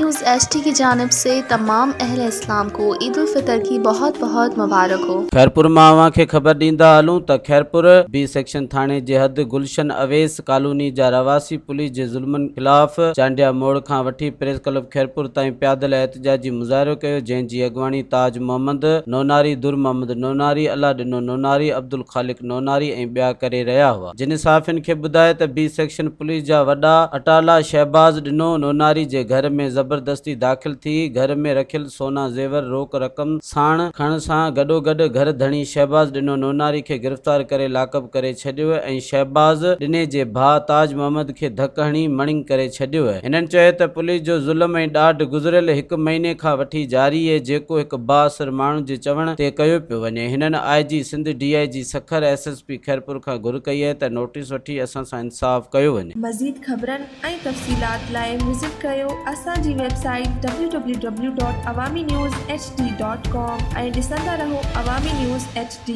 News HD की जानिब से तमाम अहले इस्लाम को ईद उल फितर की बहुत बहुत मुबारक हो। खैरपुर मां अवां खे ख़बर ॾींदा हलूं त खैरपुर बी सेक्शन थाणे जे हद गुलशन अवेस कॉलोनी जा रवासी पुलिस जे ज़ुल्मनि ख़िलाफ़ चांडिया मोड़ खां वठी प्रेस क्लब खैरपुर ताईं पैदल एहतजाजी मुज़ाहिरो कयो, जंहिं जी अॻवानी ताज मोहम्मद नोनारी, दुर मोहम्मद नोनारी, अल्लाह ॾिनो नोनारी, अब्दुल ख़ालिक नोनारी ऐं ॿिया करे रहिया हुआ। जिन साफ़ियुनि खे ॿुधाए त बी सेक्शन पुलिस जा वॾा अटाला शहबाज़ ॾिनो नोनारी जे घर में ज़बरदस्ती दाख़िल थी घर में रखियल सोना ज़ेवर रोक रक़म साण खणण सां गॾोगॾु घर धणी शहबाज़ ॾिनो नोनारी खे गिरफ़्तार करे लाकअप करे छॾियो ऐं शहबाज़ ॾिने जे भाउ ताज मोहम्मद खे धक हणी मणिंग करे छॾियो। हिननि चयो त पुलिस जो ज़ुल्म ऐं ॾाढ गुज़िरियल 1 महीने खां वठी जारी आहे, जेको हिकु बाअसर माण्हू जे चवण ते कयो पियो वञे। हिननि IG Sindh DIG Sukkur SSP Khairpur खां घुर कई आहे त नोटिस वठी असां सां इंसाफ़ कयो वञे। मज़ीद ख़बरनि ऐं तफ़सीलात लाइ विज़िट कयो असांजी वेबसाइट www.awamiNewsHD.com ऐं ॾिसंदा रहो अवामी न्यूज़ HD।